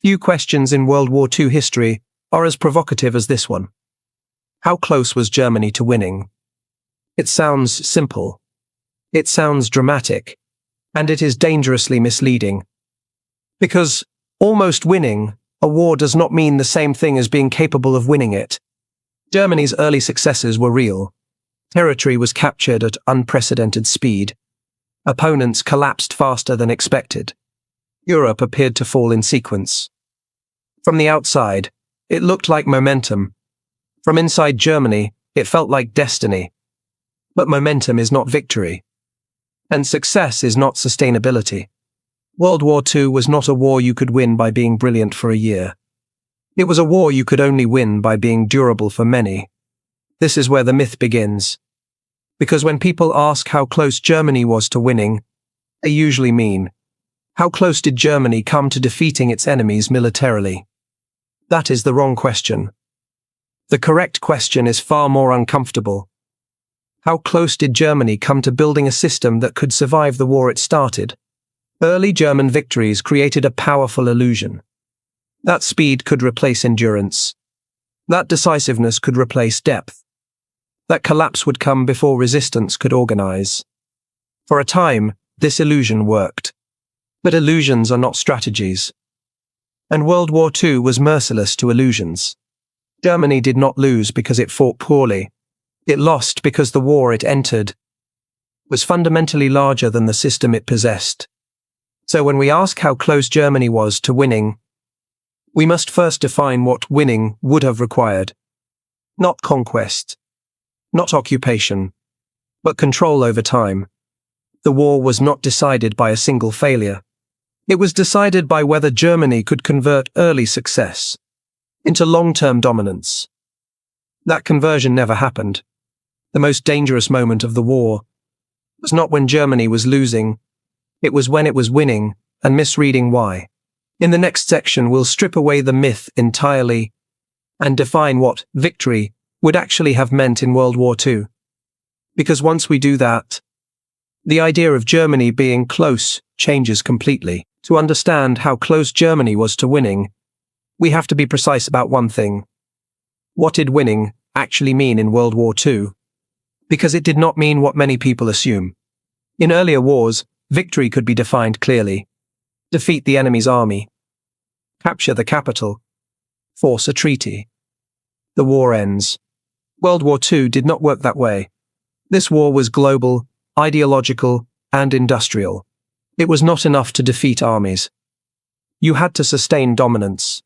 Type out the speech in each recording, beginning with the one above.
Few questions in World War II history are as provocative as this one. How close was Germany to winning? It sounds simple. It sounds dramatic. And it is dangerously misleading. Because almost winning a war does not mean the same thing as being capable of winning it. Germany's early successes were real. Territory was captured at unprecedented speed. Opponents collapsed faster than expected. Europe appeared to fall in sequence. From the outside, it looked like momentum. From inside Germany, it felt like destiny. But momentum is not victory. And success is not sustainability. World War II was not a war you could win by being brilliant for a year. It was a war you could only win by being durable for many. This is where the myth begins. Because when people ask how close Germany was to winning, they usually mean, how close did Germany come to defeating its enemies militarily? That is the wrong question. The correct question is far more uncomfortable. How close did Germany come to building a system that could survive the war it started? Early German victories created a powerful illusion. That speed could replace endurance. That decisiveness could replace depth. That collapse would come before resistance could organize. For a time, this illusion worked. But illusions are not strategies. And World War II was merciless to illusions. Germany did not lose because it fought poorly. It lost because the war it entered was fundamentally larger than the system it possessed. So when we ask how close Germany was to winning, we must first define what winning would have required. Not conquest, not occupation, but control over time. The war was not decided by a single failure. It was decided by whether Germany could convert early success into long-term dominance. That conversion never happened. The most dangerous moment of the war was not when Germany was losing, it was when it was winning, and misreading why. In the next section, we'll strip away the myth entirely and define what victory would actually have meant in World War II. Because once we do that, the idea of Germany being close changes completely. To understand how close Germany was to winning, we have to be precise about one thing. What did winning actually mean in World War II? Because it did not mean what many people assume. In earlier wars, victory could be defined clearly. Defeat the enemy's army. Capture the capital. Force a treaty. The war ends. World War II did not work that way. This war was global, ideological, and industrial. It was not enough to defeat armies. You had to sustain dominance.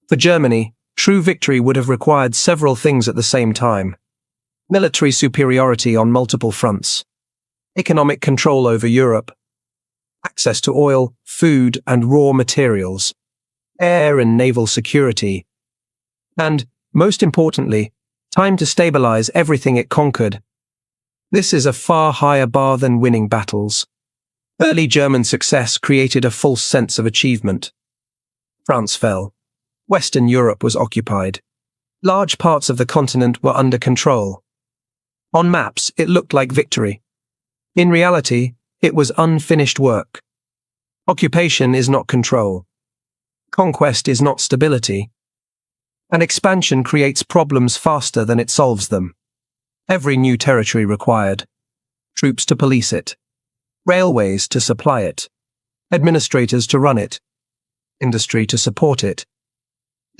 For Germany, true victory would have required several things at the same time. Military superiority on multiple fronts. Economic control over Europe. Access to oil, food, and raw materials. Air and naval security. And, most importantly, time to stabilize everything it conquered. This is a far higher bar than winning battles. Early German success created a false sense of achievement. France fell. Western Europe was occupied. Large parts of the continent were under control. On maps, it looked like victory. In reality, it was unfinished work. Occupation is not control. Conquest is not stability. And expansion creates problems faster than it solves them. Every new territory required troops to police it, railways to supply it, administrators to run it, industry to support it.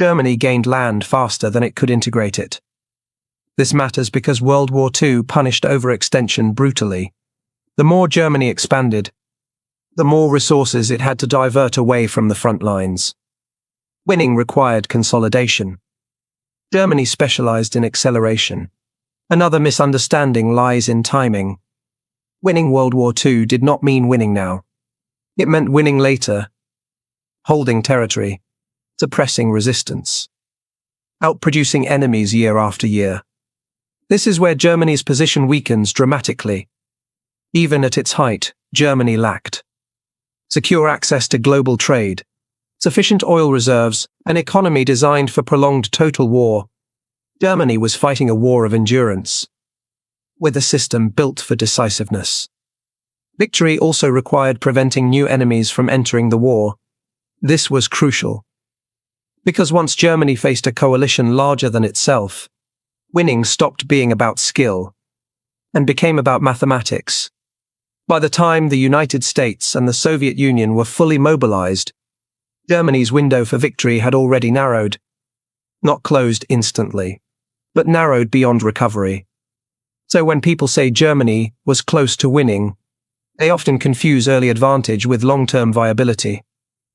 Germany gained land faster than it could integrate it. This matters because World War II punished overextension brutally. The more Germany expanded, the more resources it had to divert away from the front lines. Winning required consolidation. Germany specialized in acceleration. Another misunderstanding lies in timing. Winning World War II did not mean winning now. It meant winning later, holding territory, suppressing resistance, outproducing enemies year after year. This is where Germany's position weakens dramatically. Even at its height, Germany lacked secure access to global trade, sufficient oil reserves, an economy designed for prolonged total war. Germany was fighting a war of endurance, with a system built for decisiveness. Victory also required preventing new enemies from entering the war. This was crucial. Because once Germany faced a coalition larger than itself, winning stopped being about skill and became about mathematics. By the time the United States and the Soviet Union were fully mobilized, Germany's window for victory had already narrowed. Not closed instantly, but narrowed beyond recovery. So when people say Germany was close to winning, they often confuse early advantage with long-term viability.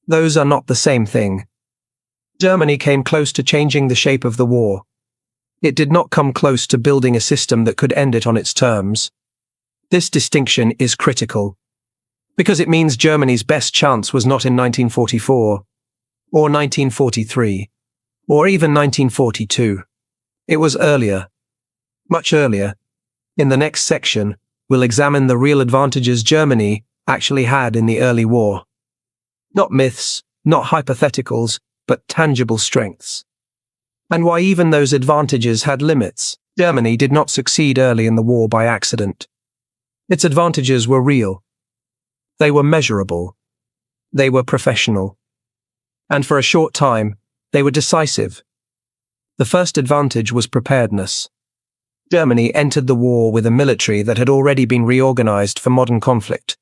Those are not the same thing. Germany came close to changing the shape of the war. It did not come close to building a system that could end it on its terms. This distinction is critical, because it means Germany's best chance was not in 1944, or 1943, or even 1942. It was earlier, much earlier. In the next section, we'll examine the real advantages Germany actually had in the early war. Not myths, not hypotheticals, but tangible strengths. And why even those advantages had limits. Germany did not succeed early in the war by accident. Its advantages were real. They were measurable. They were professional. And for a short time, they were decisive. The first advantage was preparedness. Germany entered the war with a military that had already been reorganized for modern conflict.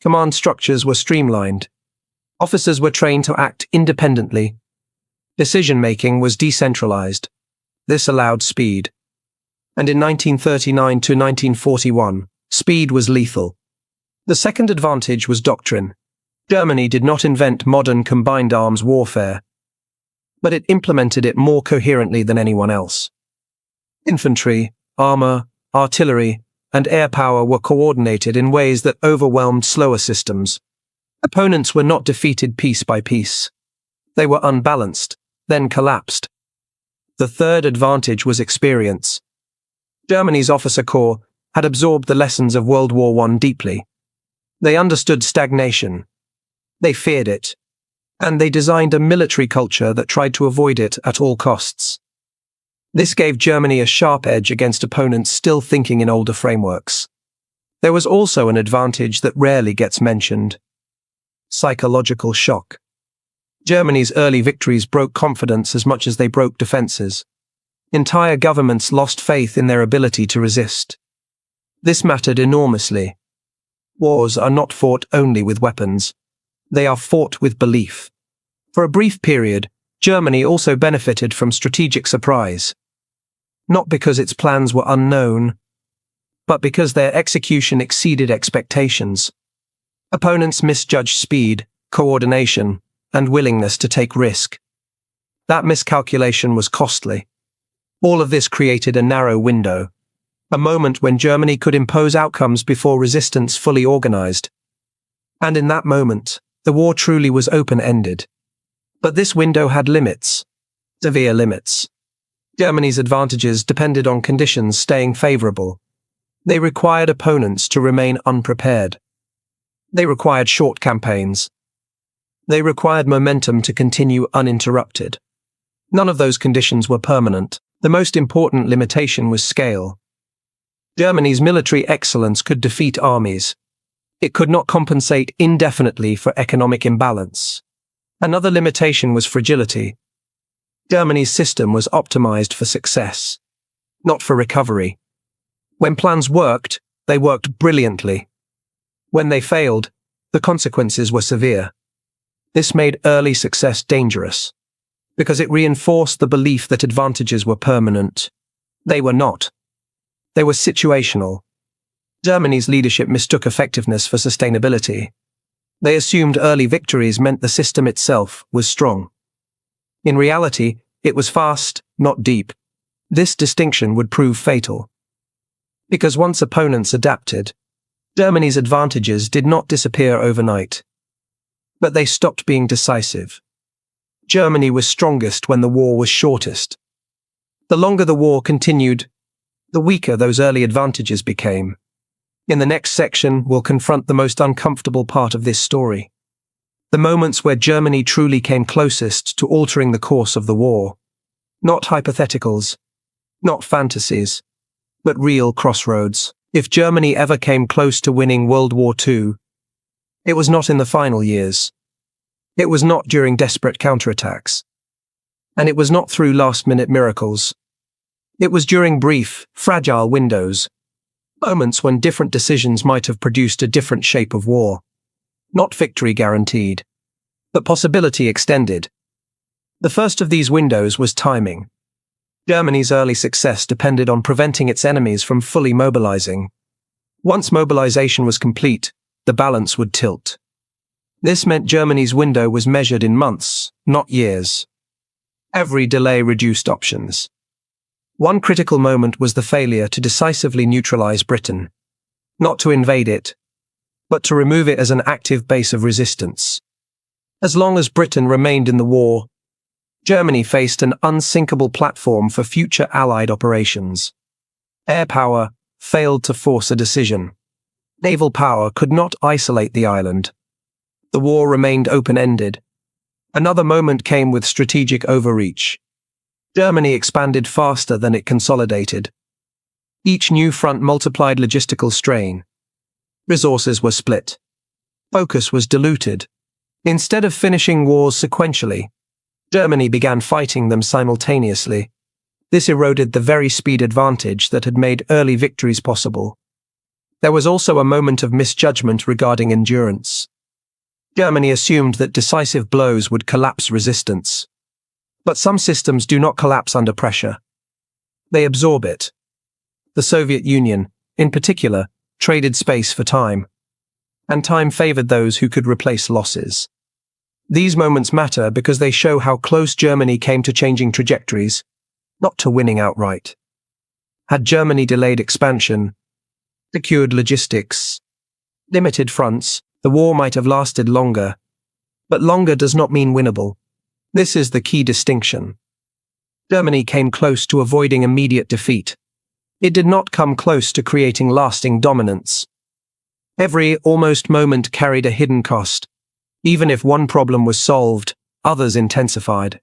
Command structures were streamlined. Officers were trained to act independently. Decision-making was decentralized. This allowed speed. And in 1939 to 1941, speed was lethal. The second advantage was doctrine. Germany did not invent modern combined arms warfare, but it implemented it more coherently than anyone else. Infantry, armor, artillery, and air power were coordinated in ways that overwhelmed slower systems. Opponents were not defeated piece by piece. They were unbalanced, then collapsed. The third advantage was experience. Germany's officer corps had absorbed the lessons of World War I deeply. They understood stagnation. They feared it. And they designed a military culture that tried to avoid it at all costs. This gave Germany a sharp edge against opponents still thinking in older frameworks. There was also an advantage that rarely gets mentioned. Psychological shock. Germany's early victories broke confidence as much as they broke defenses. Entire governments lost faith in their ability to resist. This mattered enormously. Wars are not fought only with weapons. They are fought with belief. For a brief period, Germany also benefited from strategic surprise. Not because its plans were unknown, but because their execution exceeded expectations. Opponents misjudged speed, coordination, and willingness to take risk. That miscalculation was costly. All of this created a narrow window, a moment when Germany could impose outcomes before resistance fully organized. And in that moment, the war truly was open-ended. But this window had limits, severe limits. Germany's advantages depended on conditions staying favorable. They required opponents to remain unprepared. They required short campaigns. They required momentum to continue uninterrupted. None of those conditions were permanent. The most important limitation was scale. Germany's military excellence could defeat armies. It could not compensate indefinitely for economic imbalance. Another limitation was fragility. Germany's system was optimized for success, not for recovery. When plans worked, they worked brilliantly. When they failed, the consequences were severe. This made early success dangerous, because it reinforced the belief that advantages were permanent. They were not. They were situational. Germany's leadership mistook effectiveness for sustainability. They assumed early victories meant the system itself was strong. In reality, it was fast, not deep. This distinction would prove fatal. Because once opponents adapted, Germany's advantages did not disappear overnight. But they stopped being decisive. Germany was strongest when the war was shortest. The longer the war continued, the weaker those early advantages became. In the next section, we'll confront the most uncomfortable part of this story. The moments where Germany truly came closest to altering the course of the war. Not hypotheticals, not fantasies, but real crossroads. If Germany ever came close to winning World War II, it was not in the final years. It was not during desperate counterattacks. And it was not through last-minute miracles. It was during brief, fragile windows, moments when different decisions might have produced a different shape of war. Not victory guaranteed, but possibility extended. The first of these windows was timing. Germany's early success depended on preventing its enemies from fully mobilizing. Once mobilization was complete, the balance would tilt. This meant Germany's window was measured in months, not years. Every delay reduced options. One critical moment was the failure to decisively neutralize Britain. Not to invade it, but to remove it as an active base of resistance. As long as Britain remained in the war, Germany faced an unsinkable platform for future Allied operations. Air power failed to force a decision. Naval power could not isolate the island. The war remained open-ended. Another moment came with strategic overreach. Germany expanded faster than it consolidated. Each new front multiplied logistical strain. Resources were split. Focus was diluted. Instead of finishing wars sequentially, Germany began fighting them simultaneously. This eroded the very speed advantage that had made early victories possible. There was also a moment of misjudgment regarding endurance. Germany assumed that decisive blows would collapse resistance. But some systems do not collapse under pressure. They absorb it. The Soviet Union, in particular, traded space for time. And time favored those who could replace losses. These moments matter because they show how close Germany came to changing trajectories, not to winning outright. Had Germany delayed expansion, secured logistics, limited fronts, the war might have lasted longer. But longer does not mean winnable. This is the key distinction. Germany came close to avoiding immediate defeat. It did not come close to creating lasting dominance. Every almost moment carried a hidden cost. Even if one problem was solved, others intensified.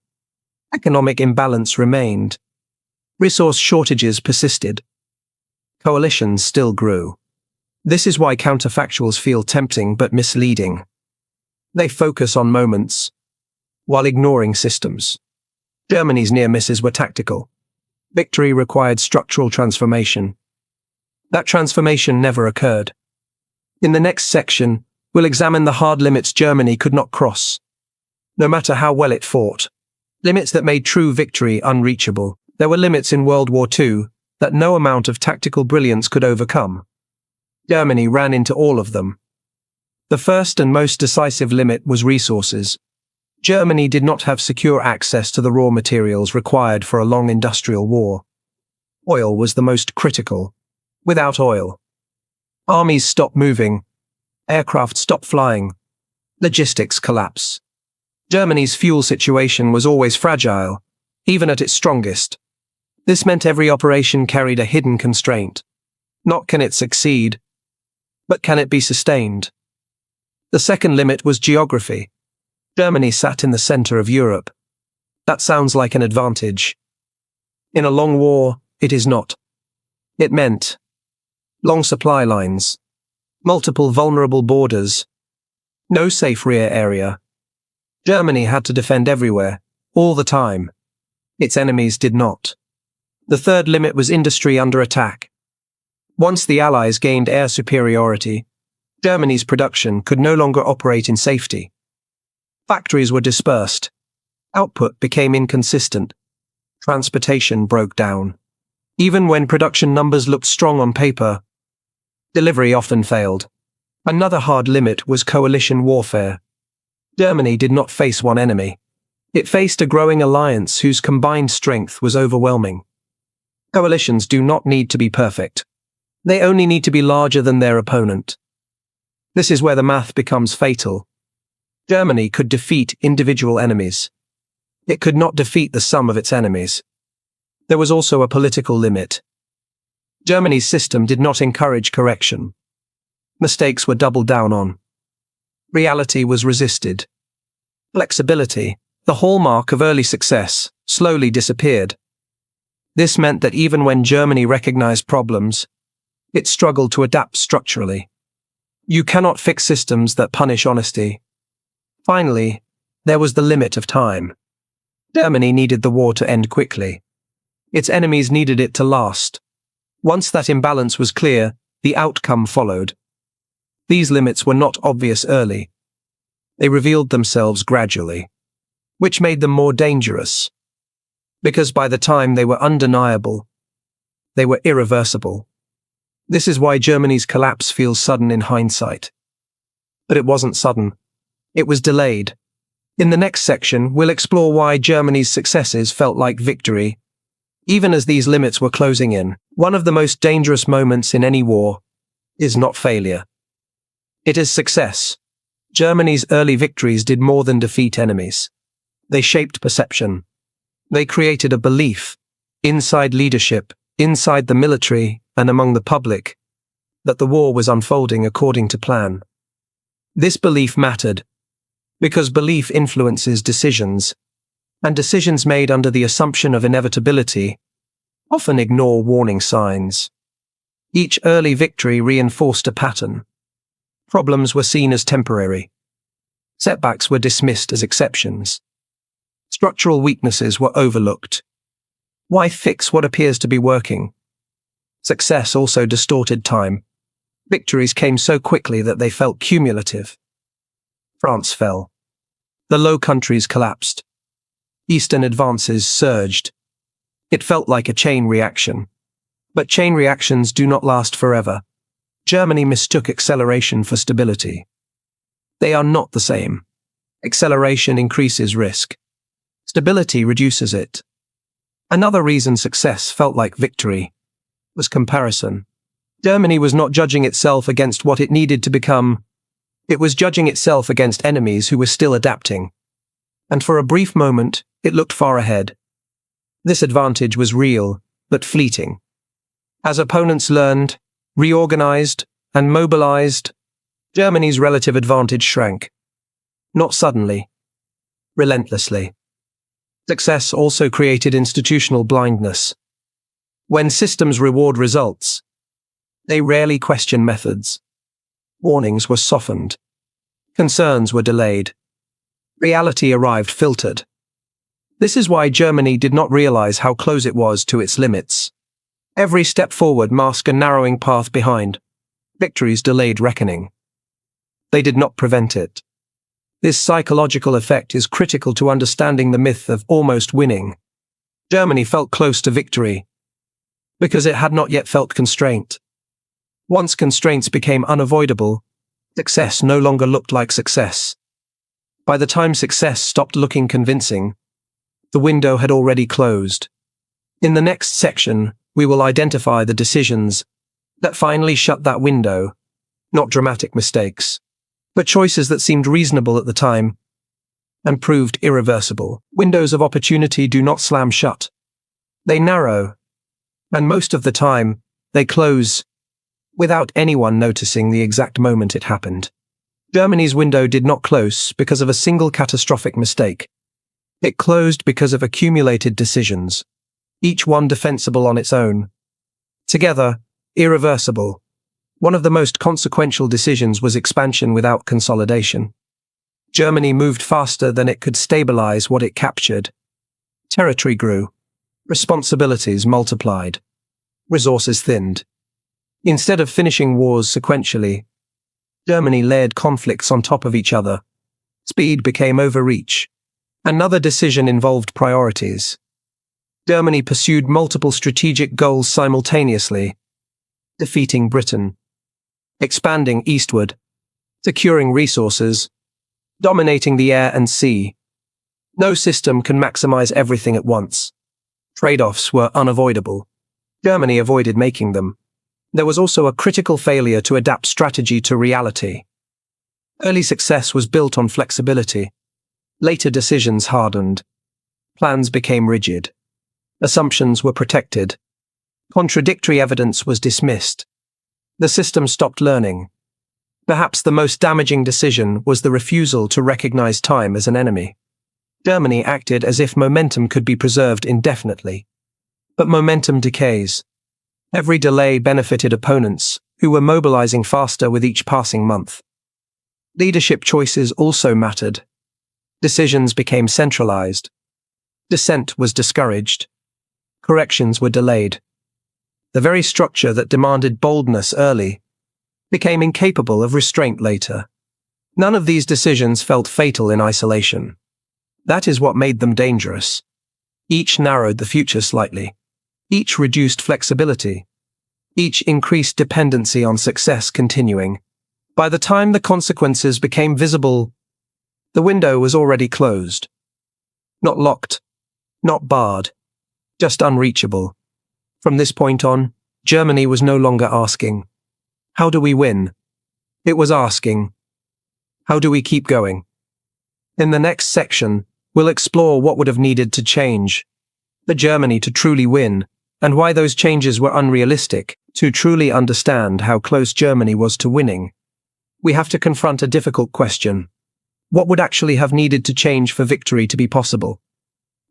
Economic imbalance remained. Resource shortages persisted. Coalitions still grew. This is why counterfactuals feel tempting but misleading. They focus on moments, while ignoring systems. Germany's near misses were tactical. Victory required structural transformation. That transformation never occurred. In the next section, we'll examine the hard limits Germany could not cross. No matter how well it fought. Limits that made true victory unreachable. There were limits in World War II that no amount of tactical brilliance could overcome. Germany ran into all of them. The first and most decisive limit was resources. Germany did not have secure access to the raw materials required for a long industrial war. Oil was the most critical. Without oil, armies stopped moving, aircraft stopped flying, logistics collapse. Germany's fuel situation was always fragile, even at its strongest. This meant every operation carried a hidden constraint. Not can it succeed, but can it be sustained? The second limit was geography. Germany sat in the center of Europe. That sounds like an advantage. In a long war, it is not. It meant long supply lines, multiple vulnerable borders, no safe rear area. Germany had to defend everywhere, all the time. Its enemies did not. The third limit was industry under attack. Once the Allies gained air superiority, Germany's production could no longer operate in safety. Factories were dispersed. Output became inconsistent. Transportation broke down. Even when production numbers looked strong on paper, delivery often failed. Another hard limit was coalition warfare. Germany did not face one enemy. It faced a growing alliance whose combined strength was overwhelming. Coalitions do not need to be perfect. They only need to be larger than their opponent. This is where the math becomes fatal. Germany could defeat individual enemies. It could not defeat the sum of its enemies. There was also a political limit. Germany's system did not encourage correction. Mistakes were doubled down on. Reality was resisted. Flexibility, the hallmark of early success, slowly disappeared. This meant that even when Germany recognized problems, it struggled to adapt structurally. You cannot fix systems that punish honesty. Finally, There was the limit of time. Germany needed the war to end quickly. Its enemies needed it to last. Once that imbalance was clear, the outcome followed. These limits were not obvious early. They revealed themselves gradually, which made them more dangerous. Because by the time they were undeniable, they were irreversible. This is why Germany's collapse feels sudden in hindsight. But it wasn't sudden. It was delayed. In the next section, we'll explore why Germany's successes felt like victory, even as these limits were closing in. One of the most dangerous moments in any war is not failure. It is success. Germany's early victories did more than defeat enemies. They shaped perception. They created a belief, inside leadership, inside the military, and among the public, that the war was unfolding according to plan. This belief mattered, because belief influences decisions, and decisions made under the assumption of inevitability often ignore warning signs. Each early victory reinforced a pattern. Problems were seen as temporary. Setbacks were dismissed as exceptions. Structural weaknesses were overlooked. Why fix what appears to be working? Success also distorted time. Victories came so quickly that they felt cumulative. France fell. The Low Countries collapsed. Eastern advances surged. It felt like a chain reaction. But chain reactions do not last forever. Germany mistook acceleration for stability. They are not the same. Acceleration increases risk. Stability reduces it. Another reason success felt like victory was comparison. Germany was not judging itself against what it needed to become. It was judging itself against enemies who were still adapting. And for a brief moment, it looked far ahead. This advantage was real, but fleeting. As opponents learned, reorganized, and mobilized, Germany's relative advantage shrank. Not suddenly, relentlessly. Success also created institutional blindness. When systems reward results, they rarely question methods. Warnings were softened. Concerns were delayed. Reality arrived filtered. This is why Germany did not realize how close it was to its limits. Every step forward masked a narrowing path behind. Victories delayed reckoning. They did not prevent it. This psychological effect is critical to understanding the myth of almost winning. Germany felt close to victory because it had not yet felt constraint. Once constraints became unavoidable, success no longer looked like success. By the time success stopped looking convincing, the window had already closed. In the next section, we will identify the decisions that finally shut that window, not dramatic mistakes, but choices that seemed reasonable at the time and proved irreversible. Windows of opportunity do not slam shut. They narrow, and most of the time, they close without anyone noticing the exact moment it happened. Germany's window did not close because of a single catastrophic mistake. It closed because of accumulated decisions, each one defensible on its own. Together, irreversible. One of the most consequential decisions was expansion without consolidation. Germany moved faster than it could stabilize what it captured. Territory grew. Responsibilities multiplied. Resources thinned. Instead of finishing wars sequentially, Germany layered conflicts on top of each other. Speed became overreach. Another decision involved priorities. Germany pursued multiple strategic goals simultaneously, defeating Britain, expanding eastward, securing resources, dominating the air and sea. No system can maximize everything at once. Trade-offs were unavoidable. Germany avoided making them. There was also a critical failure to adapt strategy to reality. Early success was built on flexibility. Later decisions hardened. Plans became rigid. Assumptions were protected. Contradictory evidence was dismissed. The system stopped learning. Perhaps the most damaging decision was the refusal to recognize time as an enemy. Germany acted as if momentum could be preserved indefinitely. But momentum decays. Every delay benefited opponents, who were mobilizing faster with each passing month. Leadership choices also mattered. Decisions became centralized. Dissent was discouraged. Corrections were delayed. The very structure that demanded boldness early became incapable of restraint later. None of these decisions felt fatal in isolation. That is what made them dangerous. Each narrowed the future slightly. Each reduced flexibility. Each increased dependency on success continuing. By the time the consequences became visible, the window was already closed. Not locked, not barred, just unreachable. From this point on, Germany was no longer asking, "How do we win?" It was asking, "How do we keep going?" In the next section, we'll explore what would have needed to change for Germany to truly win, and why those changes were unrealistic. To truly understand how close Germany was to winning, we have to confront a difficult question. What would actually have needed to change for victory to be possible?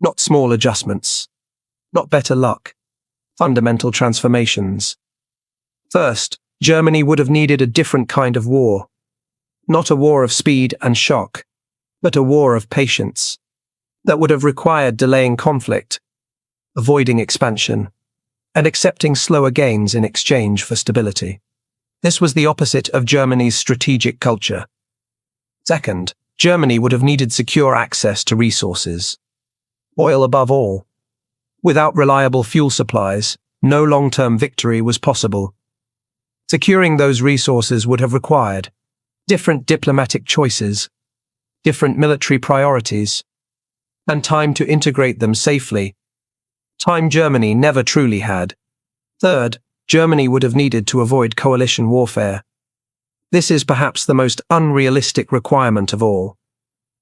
Not small adjustments. Not better luck. Fundamental transformations. First, Germany would have needed a different kind of war. Not a war of speed and shock, but a war of patience. That would have required delaying conflict, avoiding expansion, and accepting slower gains in exchange for stability. This was the opposite of Germany's strategic culture. Second, Germany would have needed secure access to resources. Oil above all. Without reliable fuel supplies, no long-term victory was possible. Securing those resources would have required different diplomatic choices, different military priorities, and time to integrate them safely. Time Germany never truly had. Third, Germany would have needed to avoid coalition warfare. This is perhaps the most unrealistic requirement of all.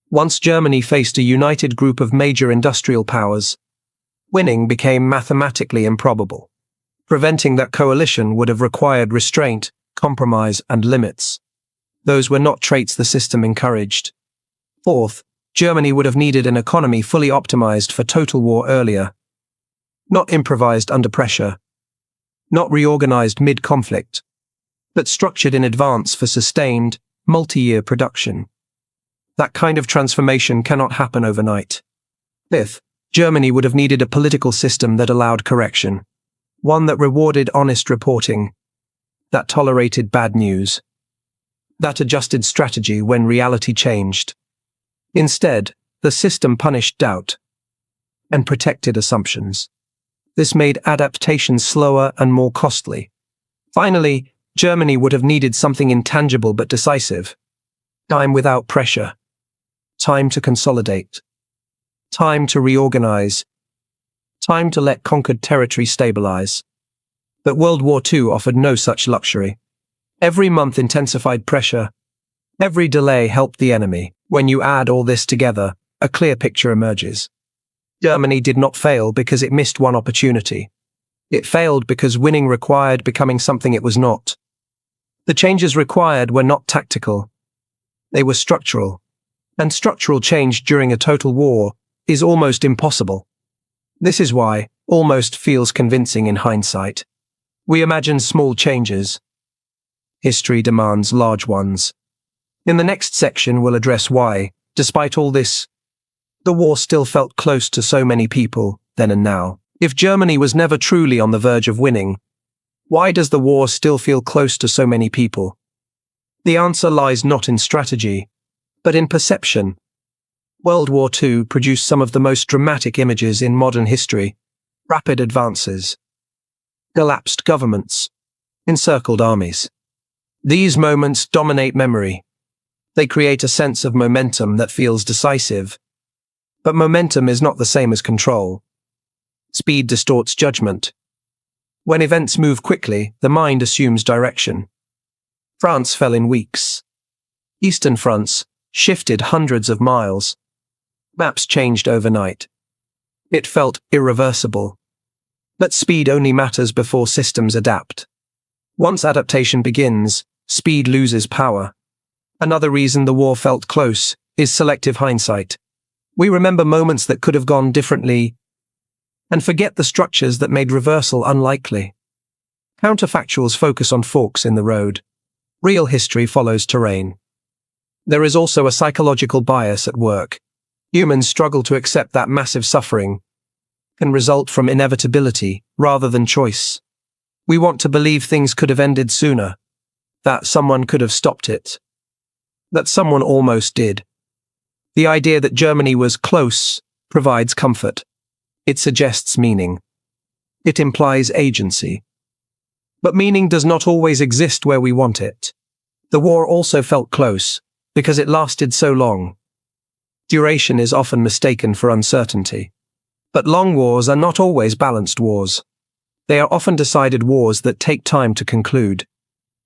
Once Germany faced a united group of major industrial powers, winning became mathematically improbable. Preventing that coalition would have required restraint, compromise, and limits. Those were not traits the system encouraged. Fourth, Germany would have needed an economy fully optimized for total war earlier. Not improvised under pressure. Not reorganized mid-conflict, but structured in advance for sustained, multi-year production. That kind of transformation cannot happen overnight. Fifth, Germany would have needed a political system that allowed correction. One that rewarded honest reporting, that tolerated bad news, that adjusted strategy when reality changed. Instead, the system punished doubt and protected assumptions. This made adaptation slower and more costly. Finally, Germany would have needed something intangible but decisive. Time without pressure. Time to consolidate. Time to reorganize. Time to let conquered territory stabilize. But World War II offered no such luxury. Every month intensified pressure. Every delay helped the enemy. When you add all this together, a clear picture emerges. Germany did not fail because it missed one opportunity. It failed because winning required becoming something it was not. The changes required were not tactical. They were structural. And structural change during a total war is almost impossible. This is why almost feels convincing in hindsight. We imagine small changes. History demands large ones. In the next section, we'll address why, despite all this, the war still felt close to so many people, then and now. If Germany was never truly on the verge of winning, why does the war still feel close to so many people? The answer lies not in strategy, but in perception. World War II produced some of the most dramatic images in modern history. Rapid advances, collapsed governments, encircled armies. These moments dominate memory. They create a sense of momentum that feels decisive. But momentum is not the same as control. Speed distorts judgment. When events move quickly, the mind assumes direction. France fell in weeks. Eastern fronts shifted hundreds of miles. Maps changed overnight. It felt irreversible. But speed only matters before systems adapt. Once adaptation begins, speed loses power. Another reason the war felt close is selective hindsight. We remember moments that could have gone differently and forget the structures that made reversal unlikely. Counterfactuals focus on forks in the road. Real history follows terrain. There is also a psychological bias at work. Humans struggle to accept that massive suffering can result from inevitability rather than choice. We want to believe things could have ended sooner, that someone could have stopped it, that someone almost did. The idea that Germany was close provides comfort. It suggests meaning. It implies agency. But meaning does not always exist where we want it. The war also felt close because it lasted so long. Duration is often mistaken for uncertainty. But long wars are not always balanced wars. They are often decided wars that take time to conclude.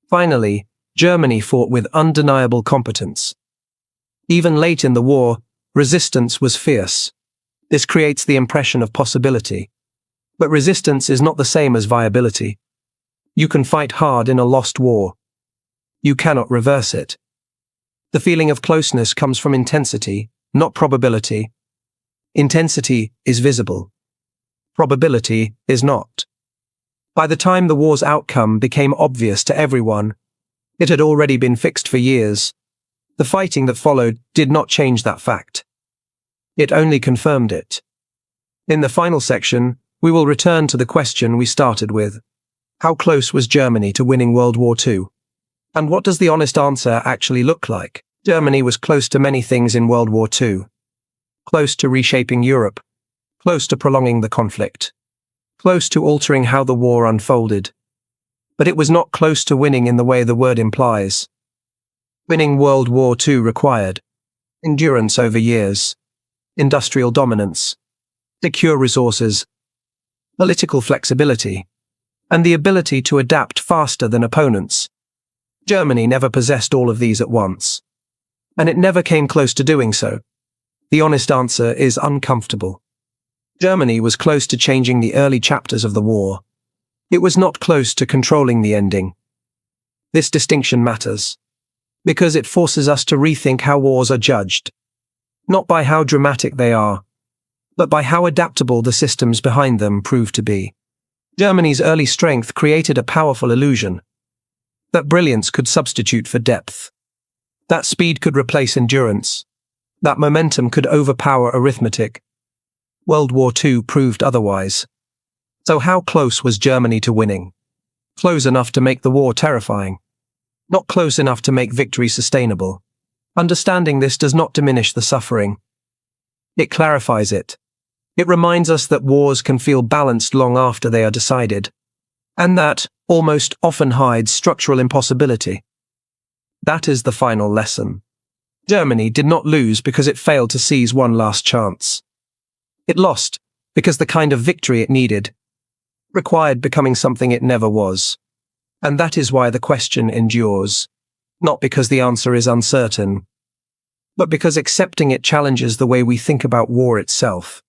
Finally, Germany fought with undeniable competence. Even late in the war, resistance was fierce. This creates the impression of possibility. But resistance is not the same as viability. You can fight hard in a lost war. You cannot reverse it. The feeling of closeness comes from intensity, not probability. Intensity is visible. Probability is not. By the time the war's outcome became obvious to everyone, it had already been fixed for years. The fighting that followed did not change that fact. It only confirmed it. In the final section, we will return to the question we started with. How close was Germany to winning World War II? And what does the honest answer actually look like? Germany was close to many things in World War II. Close to reshaping Europe. Close to prolonging the conflict. Close to altering how the war unfolded. But it was not close to winning in the way the word implies. Winning World War II required endurance over years, industrial dominance, secure resources, political flexibility, and the ability to adapt faster than opponents. Germany never possessed all of these at once, and it never came close to doing so. The honest answer is uncomfortable. Germany was close to changing the early chapters of the war. It was not close to controlling the ending. This distinction matters, because it forces us to rethink how wars are judged, not by how dramatic they are, but by how adaptable the systems behind them prove to be. Germany's early strength created a powerful illusion that brilliance could substitute for depth, that speed could replace endurance, that momentum could overpower arithmetic. World War II proved otherwise. So how close was Germany to winning? Close enough to make the war terrifying, not close enough to make victory sustainable. Understanding this does not diminish the suffering. It clarifies it. It reminds us that wars can feel balanced long after they are decided, and that almost often hides structural impossibility. That is the final lesson. Germany did not lose because it failed to seize one last chance. It lost because the kind of victory it needed required becoming something it never was. And that is why the question endures, not because the answer is uncertain, but because accepting it challenges the way we think about war itself.